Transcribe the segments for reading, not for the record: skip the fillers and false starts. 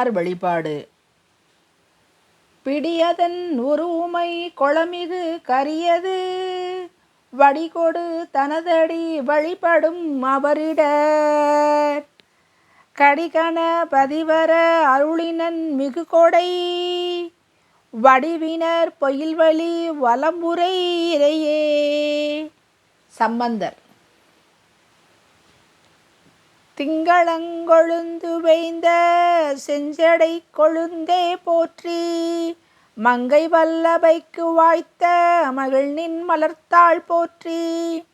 வழிபாடு. பிடியதன் உருமை கொளமிகு கரியது வடிகொடு தனதடி வழிபடும் அவரிடர் கடிகண பதிவர அருளினன் மிகுகொடை வடிவினர் பொயில்வழி வலம்புரை இறையே. சம்பந்தர். திங்களங்கொழுந்து வேய்ந்த செஞ்சடை கொழுந்தே போற்றி மங்கை வல்லபைக்கு வாய்த்த மகிழ்நின் மலர்த்தாள் போற்றி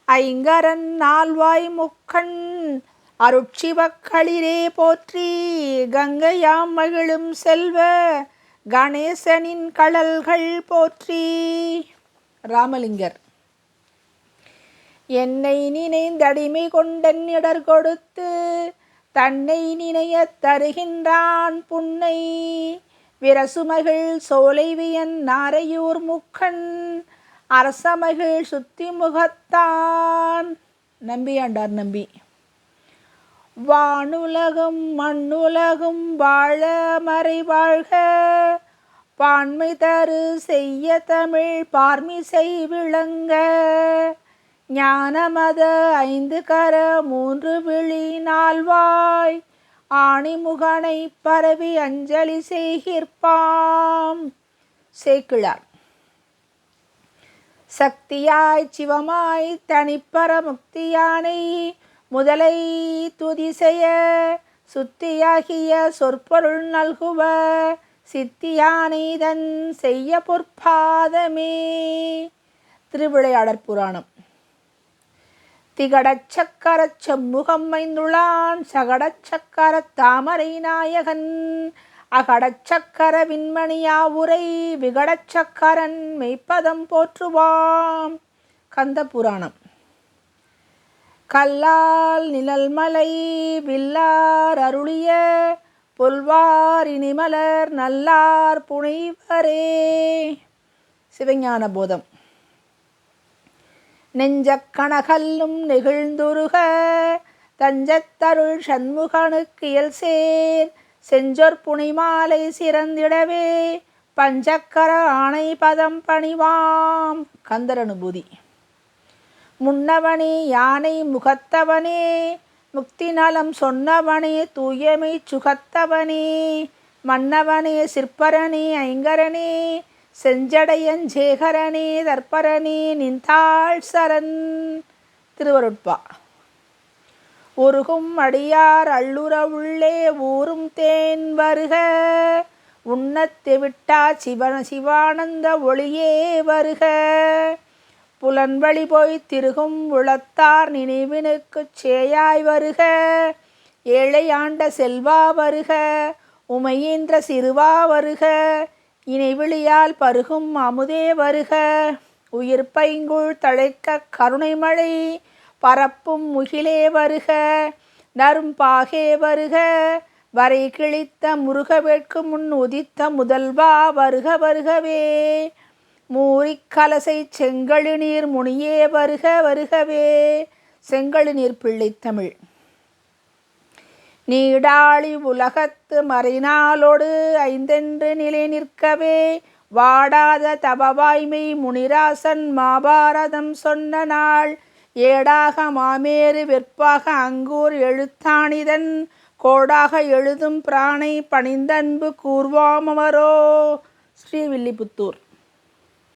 ஐங்கரன் நால்வாய் முக்கண் அருட்சிவக்களிரே போற்றி கங்கையாம் மகிழும் செல்வ கணேசனின் கழல்கள் போற்றி. ராமலிங்கர். என்னை நினைந்தடிமை கொண்டன் இடர் கொடுத்து தன்னை நினையத் தருகின்றான் புன்னை விரசுமகிழ் சோலைவியன் நாரையூர் முக்கண் அரசமகிழ் சுத்தி முகத்தான். நம்பியாண்டார் நம்பி. வானுலகும் மண்ணுலகும் வாழ மறை வாழ்க பான்மை தரு செய்ய தமிழ் பார்மிசை விளங்க ஞானமத ஐந்து கர மூன்று விழி நால்வாய் ஆணிமுகனை பரவி அஞ்சலி செய்கிற்பாம். சேக்கிழார். சக்தியாய் சிவமாய் தனிப்பர முக்தியானை முதலை துதிசெய சுத்தியாகிய சொற்பொருள் நல்குவ சித்தியானை தன் செய்ய பொற்பாதமே. திருவிளையாடற் புராணம். திகடச்சக்கரச் செம்முகம் மைந்துளான் சகடச்சக்கரத் தாமரை நாயகன் அகடச்சக்கர விண்மணியாவுரை விகடச்சக்கரன் மெய்ப்பதம் போற்றுவாம். கந்த புராணம். கல்லால் நிழல்மலை வில்லார் அருளிய பொல்வார் இனிமலர் நல்லார் புனைவரே. சிவஞான போதம். நெஞ்சக்கணகல்லும் நெகிழ்ந்துருக தஞ்சத்தருள் சண்முகனுக்கு இயல் சேர் செஞ்சொற் புனைமாலை சிறந்திடவே பஞ்சக்கர ஆணை பதம் பணிவாம். கந்தர் அனுபூதி. முன்னவனே யானை முகத்தவனே முக்தி நலம் சொன்னவனே தூயமை சுகத்தவனே மன்னவனே சிற்பரனே ஐங்கரனே செஞ்சடையஞ்சேகரனே தற்பரனே நின்றாள் சரண். திருவருட்பா. உருகும் அடியார் அள்ளுற உள்ளே ஊரும் தேன் வருக உண்ணத்தை விட்டா சிவானந்த ஒளியே வருக புலன்வழி போய் திருகும் உளத்தார் நினைவினுக்குச் சேயாய் வருக ஏழை ஆண்ட செல்வா வருக உமையேன்ற சிறுவா வருக இணைவிழியால் பருகும் அமுதே வருக உயிர் பைங்குள் தழைக்க கருணைமழை பரப்பும் முகிலே வருக நரும்பாகே வருக வரை கிழித்த முருக வேட்கு முன் உதித்த முதல்வா வருக வருகவே மூரிக்கலசை செங்கழு நீர் முனியே வருக வருகவே. செங்கழு நீர் பிள்ளைத்தமிழ். நீடாளி உலகத்து மறைநாளோடு ஐந்தென்று நிலை நிற்கவே வாடாத தபவாய்மை முனிராசன் மாபாரதம் சொன்ன நாள் ஏடாக மாமேறு வெற்பாக அங்கூர் எழுத்தாணிதன் கோடாக எழுதும் பிராணை பணிந்தன்பு கூர்வாமவரோ. ஸ்ரீவில்லிபுத்தூர்.